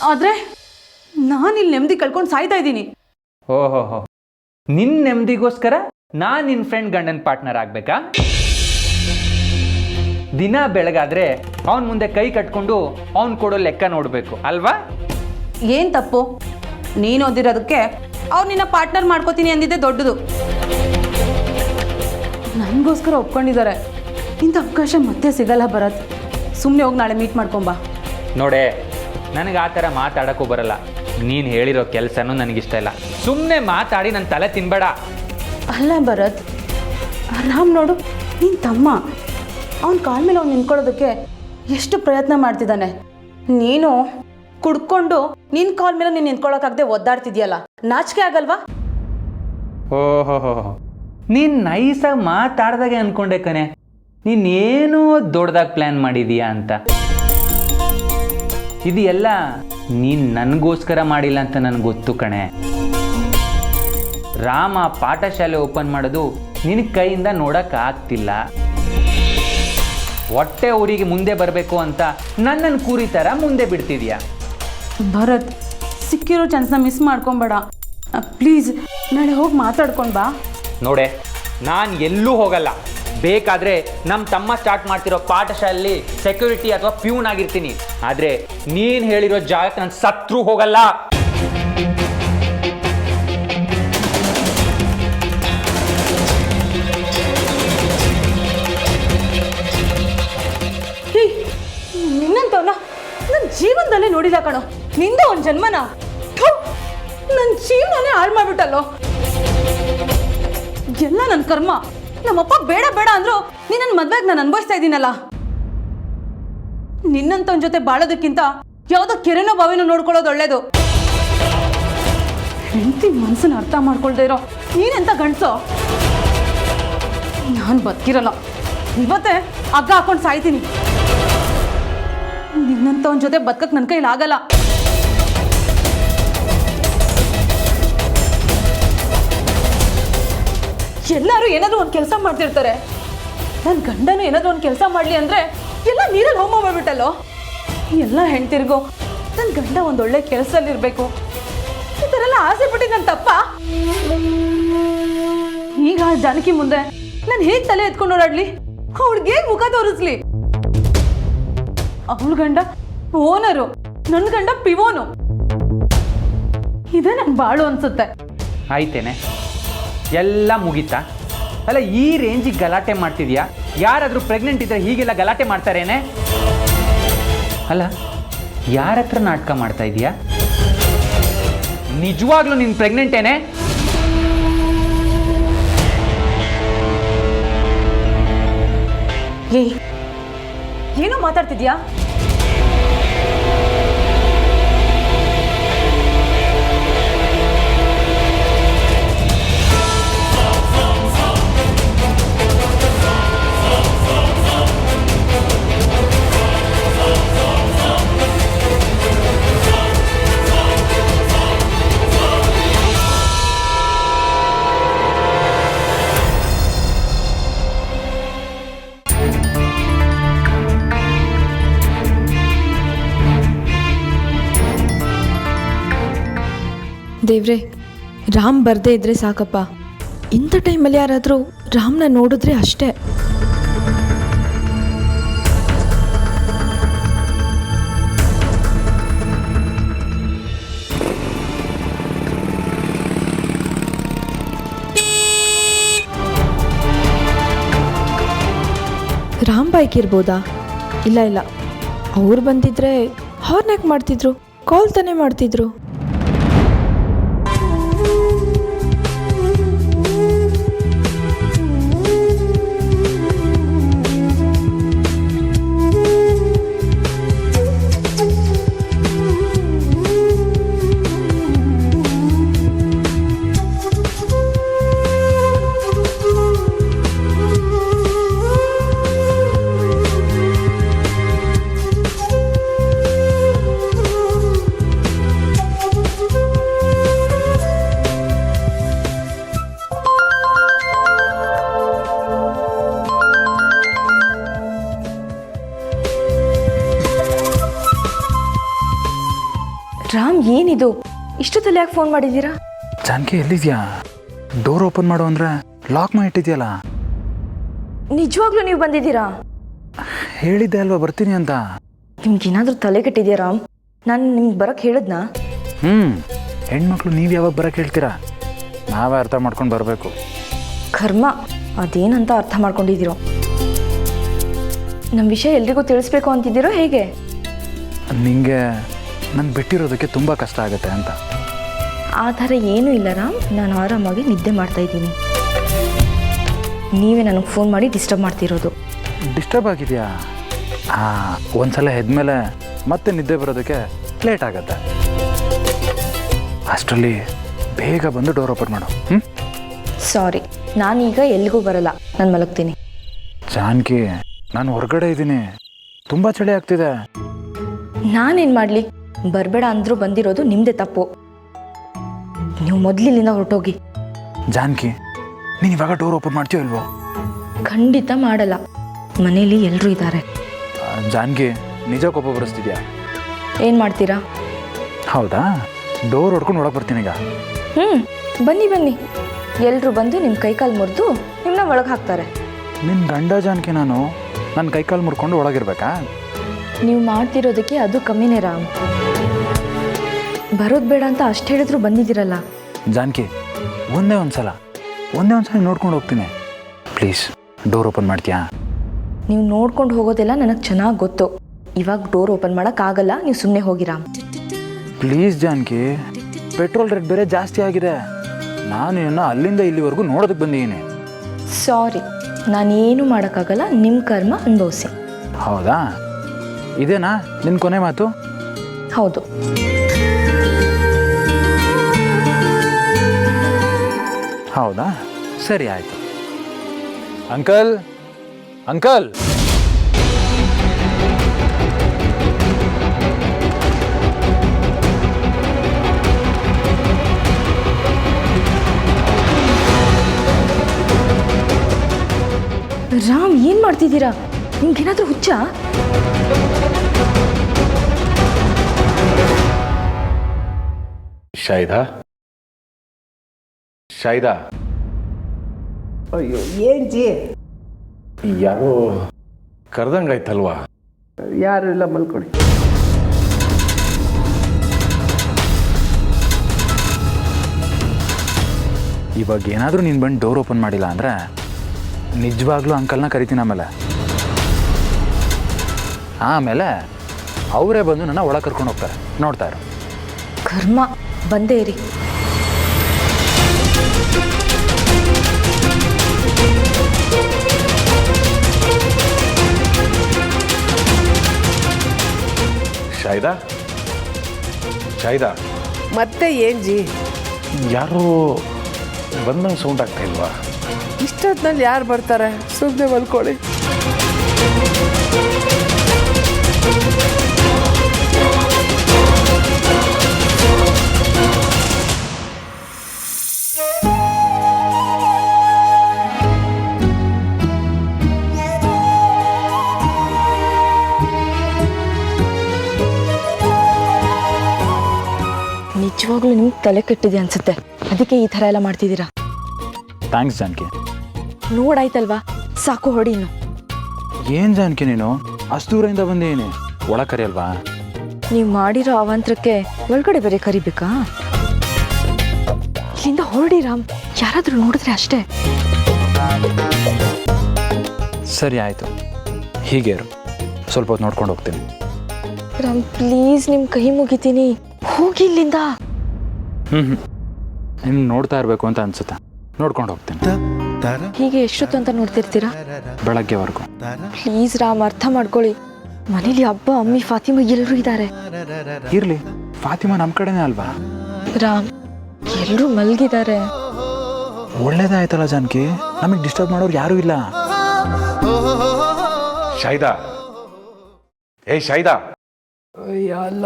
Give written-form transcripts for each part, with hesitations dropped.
ಆದ್ರೆ ನಾನಿಲ್ಲಿ ನೆಮ್ಮದಿ ಕಳ್ಕೊಂಡು ಸಾಯ್ತಾ ಇದ್ದೀನಿ. ಓಹೋ, ನಿನ್ನ ನೆಮ್ಮದಿಗೋಸ್ಕರ ನಾನು ನಿನ್ನ ಫ್ರೆಂಡ್ ಗಂಡನ ಪಾರ್ಟ್ನರ್ ಆಗ್ಬೇಕಾ? ದಿನ ಬೆಳಗಾದ್ರೆ ಅವನ ಮುಂದೆ ಕೈ ಕಟ್ಕೊಂಡು ಅವನು ಕೊಡೋ ಲೆಕ್ಕ ನೋಡಬೇಕು ಅಲ್ವಾ? ಏನ್ ತಪ್ಪು? ನೀನು ಓದಿರೋದಕ್ಕೆ ಅವ್ರು ನಿನ್ನ ಪಾರ್ಟ್ನರ್ ಮಾಡ್ಕೋತೀನಿ ಅಂದಿದ್ದೆ ದೊಡ್ಡದು. ನನಗೋಸ್ಕರ ಒಪ್ಕೊಂಡಿದ್ದಾರೆ. ಇಂಥ ಅವಕಾಶ ಮತ್ತೆ ಸಿಗಲ್ಲ ಭರತ್. ಸುಮ್ಮನೆ ಹೋಗಿ ನಾಳೆ ಮೀಟ್ ಮಾಡ್ಕೊಂಬಾ. ನೋಡೆ, ನನಗೆ ಆ ಥರ ಮಾತಾಡೋಕ್ಕೂ ಬರಲ್ಲ. ನೀನು ಹೇಳಿರೋ ಕೆಲಸನೂ ನನಗಿಷ್ಟ ಇಲ್ಲ. ಸುಮ್ಮನೆ ಮಾತಾಡಿ ನನ್ನ ತಲೆ ತಿನ್ಬೇಡ. ಅಲ್ಲ ಭರತ್, ರಾಮ್ ನೋಡು, ನಿನ್ನ ತಮ್ಮ. ಅವನ ಕಾಲ ಮೇಲೆ ಅವ್ನು ನಿಂತ್ಕೊಳ್ಳೋದಕ್ಕೆ ಎಷ್ಟು ಪ್ರಯತ್ನ ಮಾಡ್ತಿದ್ದಾನೆ. ನೀನು ಕುಡ್ಕೊಂಡು ನಿನ್ನ ಕಾಲ ಮೇಲೆ ನೀನು ನಿಂತ್ಕೊಳ್ಳೋಕ್ಕಾಗದೆ ಒದ್ದಾಡ್ತಿದ್ಯಲ್ಲ, ನಾಚಿಕೆ ಆಗಲ್ವಾ? ಓಹೋ, ನೀನು ನೈಸಾಗಿ ಮಾತಾಡ್ದಾಗೆ ಅಂದ್ಕೊಂಡೆ ಕಣೆ, ನೀನೇನೋ ದೊಡ್ಡದಾಗಿ ಪ್ಲ್ಯಾನ್ ಮಾಡಿದೀಯಾ ಅಂತ. ಇದು ಎಲ್ಲ ನೀನು ನನಗೋಸ್ಕರ ಮಾಡಿಲ್ಲ ಅಂತ ನನಗೆ ಗೊತ್ತು ಕಣೆ. ರಾಮ ಪಾಠಶಾಲೆ ಓಪನ್ ಮಾಡೋದು ನಿನ್ನ ಕೈಯಿಂದ ನೋಡೋಕ್ಕಾಗ್ತಿಲ್ಲ. ಹೊಟ್ಟೆ ಊರಿಗೆ ಮುಂದೆ ಬರಬೇಕು ಅಂತ ನನ್ನನ್ನು ಕೂರಿ ಥರ ಮುಂದೆ ಬಿಡ್ತಿದ್ಯಾ. ಭರತ್, ಸಿಕ್ಕಿರೋ ಚಾನ್ಸ್ನ ಮಿಸ್ ಮಾಡ್ಕೊಬೇಡ ಪ್ಲೀಸ್. ನಾಳೆ ಹೋಗಿ ಮಾತಾಡ್ಕೊಂಡು ಬಾ. ನೋಡೆ, ನಾನು ಎಲ್ಲೂ ಹೋಗಲ್ಲ. ಬೇಕಾದರೆ ನಮ್ಮ ತಮ್ಮ ಸ್ಟಾರ್ಟ್ ಮಾಡ್ತಿರೋ ಪಾಠಶಾಲೆಯಲ್ಲಿ ಸೆಕ್ಯೂರಿಟಿ ಅಥವಾ ಪ್ಯೂನ್ ಆಗಿರ್ತೀನಿ. ಆದರೆ ನೀನು ಹೇಳಿರೋ ಜಾಗಕ್ಕೆ ನಾನು ಸತ್ರೂ ಹೋಗಲ್ಲ. ನಿನ್ನಂತವನ್ನ ನನ್ನ ಜೀವನದಲ್ಲೇ ನೋಡಿಲ್ಲ ಕಣೋ. ನಿಂದ ಒಂದು ಜನ್ಮನ ನನ್ನ ಜೀವನನೇ ಹಾಳು ಮಾಡ್ಬಿಟ್ಟಲ್ಲೋ. ಎಲ್ಲ ನನ್ನ ಕರ್ಮ. ನಮ್ಮಪ್ಪ ಬೇಡ ಬೇಡ ಅಂದ್ರು ನೀನು ನನ್ನ ಮದ್ವೆಗೆ ನಾನು ಅನುಭವಿಸ್ತಾ ಇದ್ದೀನಲ್ಲ. ನಿನ್ನಂತವನ ಜೊತೆ ಬಾಳೋದಕ್ಕಿಂತ ಯಾವುದೋ ಕೆರೆನೋ ಬಾವಿನೋ ನೋಡ್ಕೊಳ್ಳೋದು ಒಳ್ಳೇದು. ಹೆಂಡತಿ ಮನಸ್ಸನ್ನ ಅರ್ಥ ಮಾಡ್ಕೊಳ್ದೇ ಇರೋ ನೀನೆಂತ ಗಂಡ್ಸೋ. ನಾನು ಬದುಕಿರಲ್ಲ, ಇವತ್ತೇ ಹಗ್ಗ ಹಾಕೊಂಡು ಸಾಯ್ತೀನಿ. ನಿನ್ನಂತವನ ಜೊತೆ ಬದುಕಕ್ಕೆ ನನ್ನ ಕೈಲಿ ಆಗಲ್ಲ. ಎಲ್ಲರೂ ಏನಾದರೂ ಒಂದು ಕೆಲಸ ಮಾಡ್ತಿರ್ತಾರೆ. ನನ್ನ ಗಂಡನು ಏನಾದರೂ ಒಂದು ಕೆಲಸ ಮಾಡಲಿ ಅಂದರೆ ಎಲ್ಲ ನೀರಲ್ಲಿ ಹೋಮ ಮಾಡ್ಬಿಟ್ಟಲ್ಲೋ. ಎಲ್ಲ ಹೆಣ್ತಿರ್ಗೋ ನನ್ನ ಗಂಡ ಒಂದೊಳ್ಳೆ ಕೆಲಸದಲ್ಲಿರಬೇಕು, ಈ ಥರ ಎಲ್ಲ ಆಸೆ ಪಟ್ಟಿದ್ದು ನನ್ನ ತಪ್ಪ. ಈಗ ಜಾನಕಿ ಮುಂದೆ ನಾನು ಹೇಗೆ ತಲೆ ಎತ್ಕೊಂಡು ಓಡಾಡ್ಲಿ? ಅವಳಿಗೆ ಹೇಗೆ ಮುಖ ತೋರಿಸ್ಲಿ? ಅವಳ ಗಂಡ ಓನರು, ನನ್ನ ಗಂಡ ಪಿವೋನು. ಇದೇ ನನ್ನ ಬಾಳು ಅನ್ಸುತ್ತೆ. ಆಯ್ತೇನೆ, ಎಲ್ಲ ಮುಗೀತಾ? ಅಲ್ಲ, ಈ ರೇಂಜಿಗೆ ಗಲಾಟೆ ಮಾಡ್ತಿದ್ಯಾ? ಯಾರಾದರೂ ಪ್ರೆಗ್ನೆಂಟ್ ಇದ್ದರೆ ಹೀಗೆಲ್ಲ ಗಲಾಟೆ ಮಾಡ್ತಾರೇನೆ? ಅಲ್ಲ, ಯಾರ ಹತ್ರ ನಾಟಕ ಮಾಡ್ತಾ ಇದೀಯಾ? ನಿಜವಾಗ್ಲೂ ನೀನು ಪ್ರೆಗ್ನೆಂಟೇನೆ? ಏನೋ ಮಾತಾಡ್ತಿದ್ಯಾ? ದೇವ್ರೆ, ರಾಮ್ ಬರದೇ ಇದ್ರೆ ಸಾಕಪ್ಪ. ಇಂಥ ಟೈಮಲ್ಲಿ ಯಾರಾದರೂ ರಾಮ್ನ ನೋಡಿದ್ರೆ ಅಷ್ಟೇ. ರಾಮ್ ಬೈಕ್ ಇರ್ಬೋದಾ? ಇಲ್ಲ, ಅವ್ರು ಬಂದಿದ್ರೆ ಹಾರ್ನ್ ಯಾಕೆ ಮಾಡ್ತಿದ್ರು? ಕಾಲ್ ತಾನೇ ಮಾಡ್ತಿದ್ರು. ರಾಮ್ ಏನಿದು ಇಷ್ಟೊತ್ತಲ್ಲಿ ಯಾಕೆ ಫೋನ್ ಮಾಡಿದ್ದೀರಾ? ಜಾನಕಿ ಎಲ್ಲಿದ್ಯಾ? ಡೋರ್ ಓಪನ್ ಮಾಡು ಅಂದರೆ ಲಾಕ್ ಮಾಡಿ ಇಟ್ಟಿದ್ಯಲ್ಲ. ನಿಜವಾಗ್ಲೂ ನೀವು ಬಂದಿದ್ದೀರಾ? ಹೇಳಿದ್ದೆ ಅಲ್ವಾ ಬರ್ತೀನಿ ಅಂತ. ನಿಮ್ಗೇನಾದರೂ ತಲೆ ಕೆಟ್ಟಿದ್ಯಾ ರಾಮ್? ನಾನು ನಿಮ್ಗೆ ಬರೋಕ್ಕೆ ಹೇಳಿದ್ನಾ? ಹೆಣ್ಮಕ್ಳು ನೀವು ಯಾವಾಗ ಬರೋಕ್ಕೆ ಹೇಳ್ತೀರಾ? ನಾವೇ ಅರ್ಥ ಮಾಡ್ಕೊಂಡು ಬರಬೇಕು. ಕರ್ಮ, ಅದೇನಂತ ಅರ್ಥ ಮಾಡ್ಕೊಂಡಿದ್ದೀರೋ? ನಮ್ಮ ವಿಷಯ ಎಲ್ರಿಗೂ ತಿಳಿಸ್ಬೇಕು ಅಂತಿದ್ದೀರೋ ಹೇಗೆ? ನಿಂಗೆ ನಾನು ಬಿಟ್ಟಿರೋದಕ್ಕೆ ತುಂಬ ಕಷ್ಟ ಆಗುತ್ತೆ ಅಂತ. ಆ ಥರ ಏನೂ ಇಲ್ಲ ರಾಮ್, ನಾನು ಆರಾಮಾಗಿ ನಿದ್ದೆ ಮಾಡ್ತಾ ಇದ್ದೀನಿ. ನೀವೇ ನನಗೆ ಫೋನ್ ಮಾಡಿ ಡಿಸ್ಟರ್ಬ್ ಮಾಡ್ತಿರೋದು. ಡಿಸ್ಟರ್ಬ್ ಆಗಿದೆಯಾ? ಒಂದ್ಸಲ ಎದ್ಮೇಲೆ ಮತ್ತೆ ನಿದ್ದೆ ಬರೋದಕ್ಕೆ ಲೇಟ್ ಆಗುತ್ತೆ. ಅಷ್ಟರಲ್ಲಿ ಬೇಗ ಬಂದು ಡೋರ್ ಓಪನ್ ಮಾಡು. ಸಾರಿ, ನಾನೀಗ ಎಲ್ಲಿಗೂ ಬರಲ್ಲ, ನಾನು ಮಲಗ್ತೀನಿ. ಜಾನಕಿ, ನಾನು ಹೊರಗಡೆ ಇದ್ದೀನಿ, ತುಂಬ ಚಳಿ ಆಗ್ತಿದೆ. ನಾನೇನು ಮಾಡಲಿ? ಬರಬೇಡ ಅಂದರೂ ಬಂದಿರೋದು ನಿಮ್ಮದೇ ತಪ್ಪು. ನೀವು ಮೊದಲಿನಿಂದ ಹೊರಟೋಗಿ. ಜಾನಕಿ, ನೀನು ಇವಾಗ ಡೋರ್ ಓಪನ್ ಮಾಡ್ತೀಯೋ ಇಲ್ವೋ? ಖಂಡಿತ ಮಾಡಲ್ಲ, ಮನೇಲಿ ಎಲ್ಲರೂ ಇದ್ದಾರೆ. ಜಾನಕಿ, ನಿಜ ಕೋಪ ಬರೆಸ್ತಿದ್ಯಾ? ಏನು ಮಾಡ್ತೀರಾ? ಹೌದಾ, ಡೋರ್ ಹೊಡ್ಕೊಂಡು ಒಳಗೆ ಬರ್ತೀನಿ ಈಗ. ಬನ್ನಿ ಬನ್ನಿ, ಎಲ್ಲರೂ ಬಂದು ನಿಮ್ಮ ಕೈಕಾಲು ಮುರಿದು ನಿಮ್ಮನ್ನ ಒಳಗೆ ಹಾಕ್ತಾರೆ. ನಿನ್ನ ಗಂಡ ಜಾನಕಿ, ನಾನು ನನ್ನ ಕೈಕಾಲು ಮುರ್ಕೊಂಡು ಒಳಗಿರ್ಬೇಕಾ? ನೀವು ಮಾಡ್ತಿರೋದಕ್ಕೆ ಅದು ಕಮ್ಮಿನೇ ರಾಮ್. ಬರೋದು ಬೇಡ ಅಂತ ಅಷ್ಟು ಹೇಳಿದ್ರು ಬಂದಿದ್ದೀರಲ್ಲ. ಜಾನಕಿ, ಒಂದೇ ಒಂದ್ಸಲ ನೋಡ್ಕೊಂಡು ಹೋಗ್ತೀನಿ. ಪ್ಲೀಸ್ ಡೋರ್ ಓಪನ್ ಮಾಡ್ತೀಯಾ? ನೀವು ನೋಡ್ಕೊಂಡು ಹೋಗೋದೆಲ್ಲ ನನಗೆ ಚೆನ್ನಾಗಿ ಗೊತ್ತು. ಇವಾಗ ಡೋರ್ ಓಪನ್ ಮಾಡೋಕ್ಕಾಗಲ್ಲ, ನೀವು ಸುಮ್ಮನೆ ಹೋಗಿ Ram. Please Janaki, petrol rate ಬೇರೆ ಜಾಸ್ತಿ ಆಗಿದೆ. ನಾನು ಇನ್ನು ಅಲ್ಲಿಂದ ಇಲ್ಲಿವರೆಗೂ ನೋಡೋದಕ್ಕೆ ಬಂದಿದ್ದೀನಿ. ಸಾರಿ, ನಾನೇನು ಮಾಡೋಕ್ಕಾಗಲ್ಲ, ನಿಮ್ಮ ಕರ್ಮ ಅನುಭವಿಸಿ. ಹೌದಾ? ಇದೇನಾ ನಿನ್ನ ಕೊನೆ ಮಾತು? ಹೌದು. ಹೌದಾ, ಸರಿ ಆಯಿತು. ಅಂಕಲ್, ಅಂಕಲ್, ರಾಮ್, ಏನು ಮಾಡ್ತಿದ್ದೀರಾ? ನಿಮ್ಗೇನಾದರೂ ಹುಚ್ಚ? ಶಾಹಿದಾ, ಶಾಹಿದಾ, ಅಯ್ಯೋ ಏನು ಜಿ? ಯಾರೋ ಕರೆದಂಗಾಯ್ತಲ್ವಾ? ಯಾರು ಇಲ್ಲ, ಮಲ್ಕೊಳ್ಳಿ. ಇವಾಗ ಏನಾದರೂ ನೀನು ಬಂದು ಡೋರ್ ಓಪನ್ ಮಾಡಿಲ್ಲ ಅಂದರೆ ನಿಜವಾಗ್ಲೂ ಅಂಕಲ್ನ ಕರಿತೀನಿ. ಆಮೇಲೆ ಅವರೇ ಬಂದು ನನ್ನ ಒಳಗೆ ಕರ್ಕೊಂಡು ಹೋಗ್ತಾರೆ. ನೋಡ್ತಾ ಇರು. ಕರ್ಮ, ಬಂದೇ ಇರಿ. ಶಾಹಿದಾ, ಶಾಹಿದಾ, ಮತ್ತೆ ಏನು ಜಿ? ಯಾರೋ ಬಂದಂಗೆ ಸೌಂಡ್ ಆಗ್ತಾ ಇಲ್ವಾ? ಇಷ್ಟೊತ್ತಿನಲ್ಲಿ ಯಾರು ಬರ್ತಾರೆ? ಸುಮ್ಮನೆ ಮಲ್ಕೊಳ್ಳಿ. ನಿಜವಾಗ್ಲೂ ನಿಮ್ಗೆ ತಲೆ ಕೆಟ್ಟಿದೆ ಅನ್ಸುತ್ತೆ, ಅದಕ್ಕೆ ಈ ಥರ ಎಲ್ಲ ಮಾಡ್ತಿದ್ದೀರಾ. ಥ್ಯಾಂಕ್ಸ್ ಜಾನಕಿ. ನೋಡಾಯ್ತಲ್ವಾ, ಸಾಕು, ಹೊಡಿ ಇನ್ನು. ಏನು ಜಾನಕಿ, ನೀನು ಅಷ್ಟು ದೂರದಿಂದ ಬಂದಿದ್ದೀನಿ, ಒಳಗೆ ಕರಿಯಲ್ವಾ? ನೀವು ಮಾಡಿರೋ ಅವಾಂತರಕ್ಕೆ ಒಳಗಡೆ ಬೇರೆ ಕರಿಬೇಕಾ? ಇಲ್ಲಿಂದ ಹೊರಡಿ ರಾಮ್, ಯಾರಾದರೂ ನೋಡಿದ್ರೆ ಅಷ್ಟೇ. ಸರಿ ಆಯಿತು, ಹೀಗೆ ಇರು, ಸ್ವಲ್ಪ ಹೊತ್ತು ನೋಡ್ಕೊಂಡು ಹೋಗ್ತೀನಿ. ರಾಮ್ ಪ್ಲೀಸ್, ನಿಮ್ಮ ಕೈ ಮುಗಿತೀನಿ, ಹೋಗಿ ಇಲ್ಲಿಂದ. ಇನ್ನು ನೋಡ್ತಾ ಇರಬೇಕು ಅಂತ ಅನ್ಸುತ್ತೆ, ನೋಡ್ಕೊಂಡು ಹೋಗ್ತೀನಿ. ಹೀಗೆ ಎಷ್ಟೊತ್ತು ಅಂತ ನೋಡ್ತಿರ್ತೀರಾ? ಬೆಳಗ್ಗೆವರೆಗೂ. ಪ್ಲೀಸ್ ರಾಮ್, ಅರ್ಥ ಮಾಡ್ಕೊಳ್ಳಿ. ಮನೇಲಿ ಅಬ್ಬ, ಅಮ್ಮಿ, ಫಾತಿಮಾ ಎಲ್ಲರೂ ಇದ್ದಾರೆ. ಇರಲಿ, ಫಾತಿಮಾ ನಮ್ಮ ಕಡೆನೇ ಅಲ್ವಾ? ರಾಮ್, ಎಲ್ಲರೂ ಮಲಗಿದ್ದಾರೆ. ಒಳ್ಳೇದಾಯ್ತಲ್ಲ ಜಾನಕಿ, ನಮಗೆ ಡಿಸ್ಟರ್ಬ್ ಮಾಡೋರು ಯಾರೂ ಇಲ್ಲ. ಶಾಹಿದಾ, ಏಯ್ ಶಾಹಿದಾ. ಅಲ್ಲ,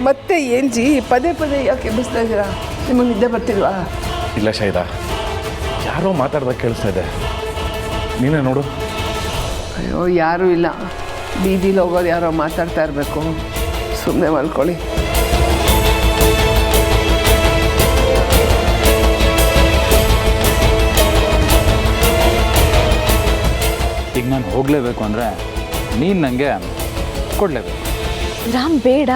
ಮತ್ತೆ ಏನು ಜಿ? ಪದೇ ಪದೇ ಯಾಕೆ ಎಬ್ಬಿಸ್ತಾ ಇದ್ದೀರಾ? ನಿಮಗೆ ನಿದ್ದೆ ಬರ್ತಿಲ್ವಾ? ಇಲ್ಲ ಶಾಹಿದಾ, ಯಾರೋ ಮಾತಾಡ್ದಾಗ ಕೇಳಿಸ್ತಾ ಇದೆ. ನೀನೇ ನೋಡು. ಅಯ್ಯೋ, ಯಾರೂ ಇಲ್ಲ. ಬೀದಿಲಿ ಹೋಗೋರು ಯಾರೋ ಮಾತಾಡ್ತಾ ಇರಬೇಕು, ಸುಮ್ಮನೆ ಮಲ್ಕೊಳ್ಳಿ. ಈಗ ನಾನು ಹೋಗಲೇಬೇಕು ಅಂದರೆ ನೀನು ನನಗೆ ಕೊಡಲೇಬೇಕು. ರಾಮ್ ಬೇಡ,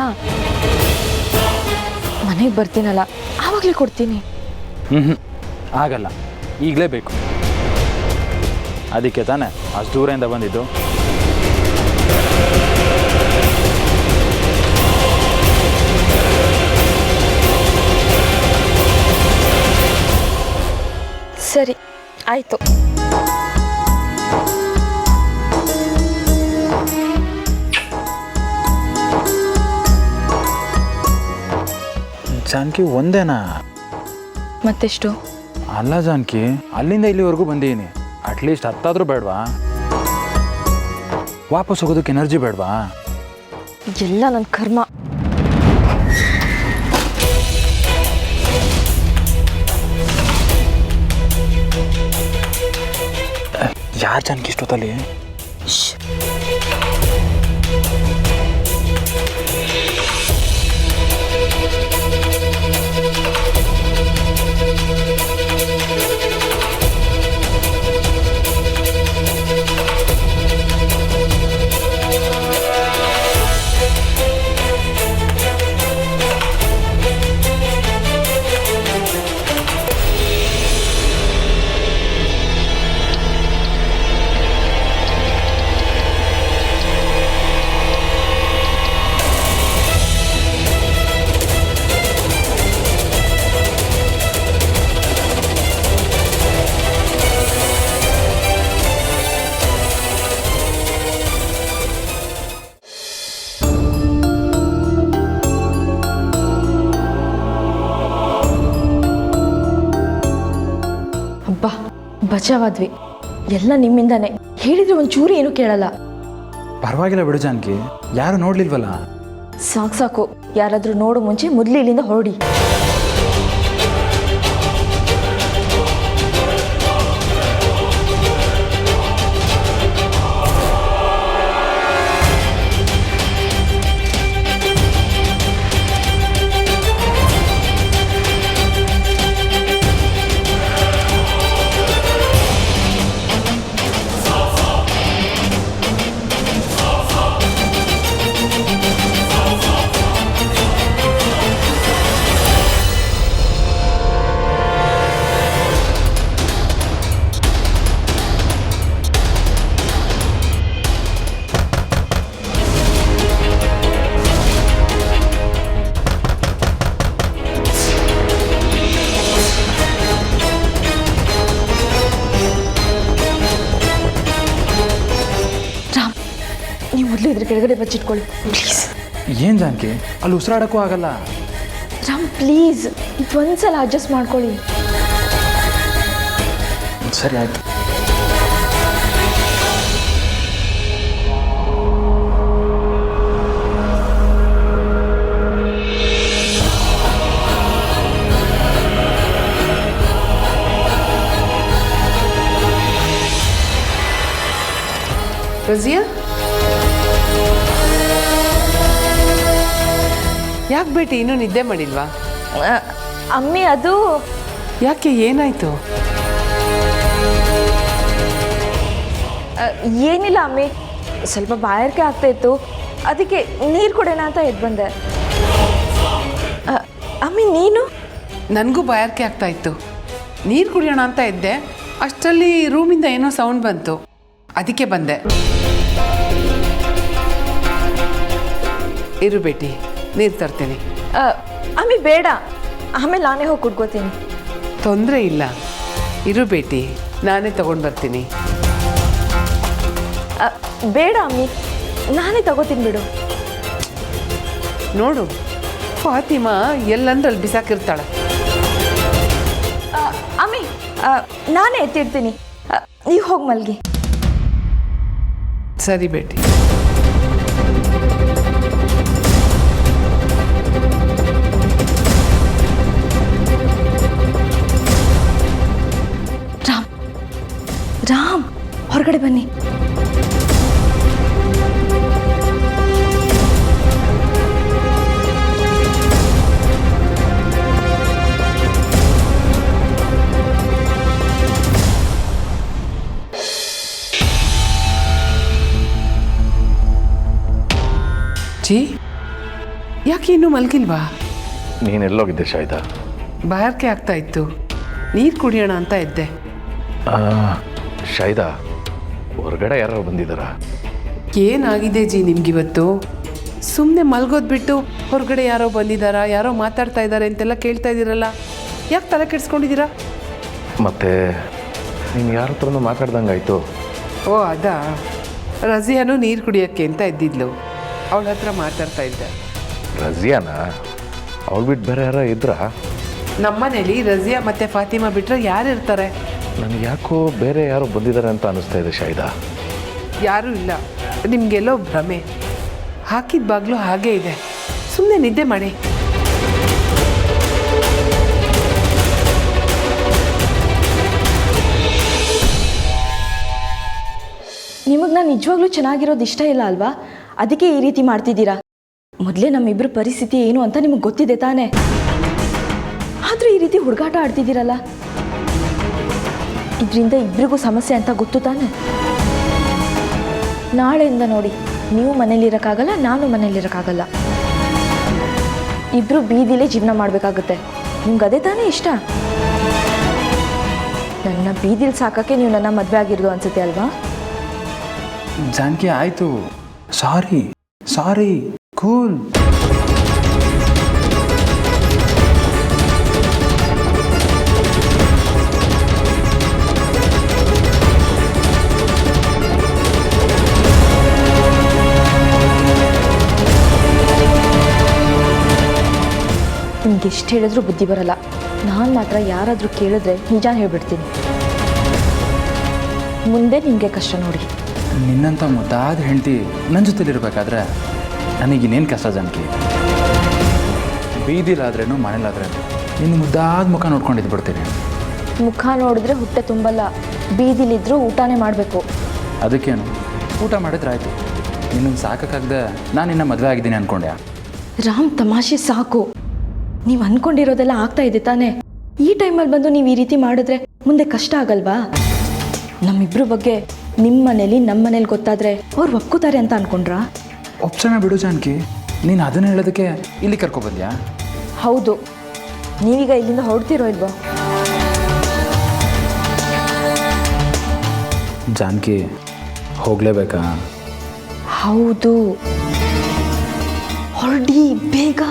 ಮನೆಗೆ ಬರ್ತೀನಲ್ಲ ಆವಾಗಲೇ ಕೊಡ್ತೀನಿ. ಆಗಲ್ಲ, ಈಗಲೇ ಬೇಕು. ಅದಕ್ಕೆ ತಾನೇ ಅಷ್ಟು ದೂರದಿಂದ ಬಂದಿದ್ದು. ಸರಿ ಆಯಿತು. ಜಾನಕಿ ಒಂದೇನಾ? ಮತ್ತೆಷ್ಟು? ಅಲ್ಲ ಜಾನಕಿ, ಅಲ್ಲಿಂದ ಇಲ್ಲಿವರೆಗೂ ಬಂದಿದ್ದೀನಿ. ಅಟ್ಲೀಸ್ಟ್ ಹತ್ತಾದರೂ ಬೇಡವಾ? ವಾಪಸ್ ಹೋಗೋದಕ್ಕೆ ಎನರ್ಜಿ ಬೇಡವಾ? ಎಲ್ಲ ನನ್ನ ಕರ್ಮ. ಯಾರು ಜಾನಕಿ ಇಷ್ಟೊತ್ತಲ್ಲಿ? ಅಬ್ಬಾ ಬಚಾವಾದ್ವಿ. ಎಲ್ಲ ನಿಮ್ಮಿಂದಾನೆ. ಹೇಳಿದ್ರೆ ಒಂಚೂರು ಏನು ಕೇಳಲ್ಲ. ಪರವಾಗಿಲ್ಲ ಬಿಡು ಜಾನಕಿ, ಯಾರು ನೋಡ್ಲಿಲ್ವಲ್ಲ. ಸಾಕು ಸಾಕು, ಯಾರಾದರೂ ನೋಡೋ ಮುಂಚೆ ಮೊದಲು ಇಲ್ಲಿಂದ ಹೊರಡಿ. ಮೊದಲು ಇದ್ರ ಕೆಳಗಡೆ ಬಚ್ಚಿಟ್ಕೊಳ್ಳಿ ಪ್ಲೀಸ್. ಏನು ಜಾನಕಿ, ಅಲ್ಲಿ ಉಸಿರಾಡೋಕ್ಕೂ ಆಗಲ್ಲ. ರಾಮ್ ಪ್ಲೀಸ್, ಒಂದ್ಸಲ ಅಡ್ಜಸ್ಟ್ ಮಾಡ್ಕೊಳ್ಳಿ. ಸರಿ ಆಯ್ತು. ರಜಿಯಾ, ಯಾಕೆ ಬೇಟಿ ಇನ್ನೂ ನಿದ್ದೆ ಮಾಡಿಲ್ವಾ? ಅಮ್ಮಿ ಅದು ಯಾಕೆ, ಏನಾಯ್ತು? ಏನಿಲ್ಲ ಅಮ್ಮಿ, ಸ್ವಲ್ಪ ಬಾಯಾರಿಕೆ ಆಗ್ತಾ ಇತ್ತು, ಅದಕ್ಕೆ ನೀರು ಕೊಡೋಣ ಅಂತ ಎದ್ದು ಬಂದೆ. ಅಮ್ಮಿ ನೀನು? ನನಗೂ ಬಾಯಾರಿಕೆ ಆಗ್ತಾ ಇತ್ತು, ನೀರು ಕುಡಿಯೋಣ ಅಂತ ಇದ್ದೆ. ಅಷ್ಟರಲ್ಲಿ ರೂಮಿಂದ ಏನೋ ಸೌಂಡ್ ಬಂತು, ಅದಕ್ಕೆ ಬಂದೆ. ಇರು ಬೇಟಿ, ನೀರು ತರ್ತೀನಿ. ಅಮ್ಮಿ ಬೇಡ, ಆಮೇಲೆ ನಾನೇ ಹೋಗಿ ಕುಡ್ಕೋತೀನಿ. ತೊಂದರೆ ಇಲ್ಲ, ಇರು ಬೇಟಿ, ನಾನೇ ತಗೊಂಡು ಬರ್ತೀನಿ. ಬೇಡ ಅಮ್ಮಿ, ನಾನೇ ತಗೋತೀನಿ ಬಿಡು. ನೋಡು, ಫಾತಿಮಾ ಎಲ್ಲಂದ್ರಲ್ಲಿ ಬಿಸಾಕಿರ್ತಾಳೆ. ಅಮ್ಮಿ ನಾನೇ ಎತ್ತಿಡ್ತೀನಿ, ನೀವು ಹೋಗಿ ಮಲ್ಗಿ. ಸರಿ ಬೇಟಿ. ರಾಮ್ ಹೊರಗಡೆ ಬನ್ನಿ. ಜಿ ಯಾಕೆ ಇನ್ನೂ ಮಲಗಿಲ್ವಾ? ನೀನೆಲ್ಲೋಗಿದ್ದೆ ಶಾಯ್ದಾ? ಬಾಯಾರಿಕೆ ಆಗ್ತಾ ಇತ್ತು, ನೀರು ಕುಡಿಯೋಣ ಅಂತ ಇದ್ದೆ. ಶಾಯ್ದಾ, ಹೊರಗಡೆ ಯಾರು ಬಂದಿದ್ದಾರಾ? ಏನಾಗಿದೆ ಜಿ ನಿಮ್ಗಿವತ್ತು? ಸುಮ್ಮನೆ ಮಲ್ಗೋದು ಬಿಟ್ಟು ಹೊರಗಡೆ ಯಾರೋ ಬಂದಿದ್ದಾರಾ, ಯಾರೋ ಮಾತಾಡ್ತಾ ಇದ್ದಾರೆ ಅಂತೆಲ್ಲ ಕೇಳ್ತಾ ಇದ್ದೀರಲ್ಲ, ಯಾಕೆ ತಲೆ ಕೆಡಿಸ್ಕೊಂಡಿದ್ದೀರಾ? ಮತ್ತೆ ನೀನು ಯಾರ ಹತ್ರನೂ ಮಾತಾಡ್ದಂಗಾಯ್ತು. ಓ ಅದಾ, ರಜಿಯಾನು ನೀರು ಕುಡಿಯೋಕ್ಕೆ ಅಂತ ಇದ್ದಿದ್ಲು, ಅವಳ ಹತ್ರ ಮಾತಾಡ್ತಾ ಇದ್ದೆ. ರಜಿಯಾನ? ಅವಳು ಬಿಟ್ಟು ಬೇರೆ ಯಾರೋ ಇದ್ರಾ? ನಮ್ಮನೇಲಿ ರಜಿಯಾ ಮತ್ತು ಫಾತಿಮಾ ಬಿಟ್ಟರೆ ಯಾರು ಇರ್ತಾರೆ? ನನಗೆ ಯಾಕೋ ಬೇರೆ ಯಾರೋ ಬಂದಿದ್ದಾರೆ ಅಂತ ಅನಿಸ್ತಾ ಇದೆ ಶಾಯ್ದಾ. ಯಾರೂ ಇಲ್ಲ, ನಿಮಗೆಲ್ಲೋ ಭ್ರಮೆ. ಹಾಕಿದ ಬಾಗ್ಲು ಹಾಗೇ ಇದೆ, ಸುಮ್ಮನೆ ನಿದ್ದೆ ಮಾಡಿ. ನಿಮಗೆ ನಾನು ನಿಜವಾಗ್ಲೂ ಚೆನ್ನಾಗಿರೋದು ಇಷ್ಟ ಇಲ್ಲ ಅಲ್ವಾ? ಅದಕ್ಕೆ ಈ ರೀತಿ ಮಾಡ್ತಿದ್ದೀರಾ. ಮೊದಲೇ ನಮ್ಮಿಬ್ಬರ ಪರಿಸ್ಥಿತಿ ಏನು ಅಂತ ನಿಮಗೆ ಗೊತ್ತಿದೆ ತಾನೇ, ಆದರೂ ಈ ರೀತಿ ಹುಡುಗಾಟ ಆಡ್ತಿದ್ದೀರಲ್ಲ, ಇದರಿಂದ ಇಬ್ಬರಿಗೂ ಸಮಸ್ಯೆ ಅಂತ ಗೊತ್ತು ತಾನೆ. ನಾಳೆಯಿಂದ ನೋಡಿ, ನೀವು ಮನೇಲಿರೋಕ್ಕಾಗಲ್ಲ, ನಾನು ಮನೇಲಿರೋಕ್ಕಾಗಲ್ಲ, ಇಬ್ಬರು ಬೀದಿಲೇ ಜೀವನ ಮಾಡಬೇಕಾಗುತ್ತೆ. ನಿಮ್ಗೆ ಅದೇ ತಾನೇ ಇಷ್ಟ? ನನ್ನ ಬೀದಿಲಿ ಸಾಕಕ್ಕೆ ನೀವು ನನ್ನ ಮದುವೆ ಆಗಿರೋದು ಅನ್ಸುತ್ತೆ ಅಲ್ವಾ? ಜಾನಕಿ ಆಯಿತು, ಸಾರಿ ಸಾರಿ, ಕೂಲ್. ನಿಮ್ಗೆ ಎಷ್ಟು ಹೇಳಿದ್ರೂ ಬುದ್ಧಿ ಬರಲ್ಲ. ನಾನು ಮಾತ್ರ ಯಾರಾದರೂ ಕೇಳಿದ್ರೆ ನಿಜ ಹೇಳ್ಬಿಡ್ತೀನಿ. ಮುಂದೆ ನಿಮಗೆ ಕಷ್ಟ ನೋಡಿ. ನಿನ್ನಂಥ ಮುದ್ದಾದ ಹೆಂಡತಿ ನನ್ನ ಜೊತೆಲಿರ್ಬೇಕಾದ್ರೆ ನನಗಿನ್ನೇನು ಕಷ್ಟ ಜಾನಕಿ? ಬೀದಿಲಾದ್ರೇನು ಮನೇಲಾದ್ರೇನು ನಿನ್ನ ಮುದ್ದಾದ ಮುಖ ನೋಡ್ಕೊಂಡಿದ್ದು ಬಿಡ್ತೀನಿ. ಮುಖ ನೋಡಿದ್ರೆ ಹೊಟ್ಟೆ ತುಂಬಲ್ಲ, ಬೀದಿಲಿದ್ರೂ ಊಟನೇ ಮಾಡಬೇಕು. ಅದಕ್ಕೇನು, ಊಟ ಮಾಡಿದ್ರೆ ಆಯಿತು. ನಿನ್ನನ್ನು ಸಾಕಾಗದೆ ನಾನು ನಿನ್ನ ಮದುವೆ ಆಗಿದ್ದೀನಿ ಅಂದ್ಕೊಂಡೆ. ರಾಮ್, ತಮಾಷೆ ಸಾಕು. ನೀವು ಅಂದ್ಕೊಂಡಿರೋದೆಲ್ಲ ಆಗ್ತಾ ಇದೆ ತಾನೇ. ಈ ಟೈಮಲ್ಲಿ ಬಂದು ನೀವು ಈ ರೀತಿ ಮಾಡಿದ್ರೆ ಮುಂದೆ ಕಷ್ಟ ಆಗಲ್ವಾ? ನಮ್ಮಿಬ್ರ ಬಗ್ಗೆ ನಿಮ್ಮ ಮನೇಲಿ ನಮ್ಮ ಮನೇಲಿ ಗೊತ್ತಾದರೆ ಅವ್ರು ಒಪ್ಕೋತಾರೆ ಅಂತ ಅಂದ್ಕೊಂಡ್ರಾ? ಒಪ್ಸೋಣ ಬಿಡು ಜಾನಕಿ, ನೀನು ಅದನ್ನು ಹೇಳೋದಕ್ಕೆ ಇಲ್ಲಿ ಕರ್ಕೊಬಂದ್ಯಾ? ಹೌದು. ನೀವೀಗ ಇಲ್ಲಿಂದ ಹೊರಡ್ತಿರೋ ಇಲ್ವೋ? ಜಾನಕಿ, ಹೋಗಲೇಬೇಕಾ? ಹೌದು, ಹೊರಡಿ ಬೇಗ.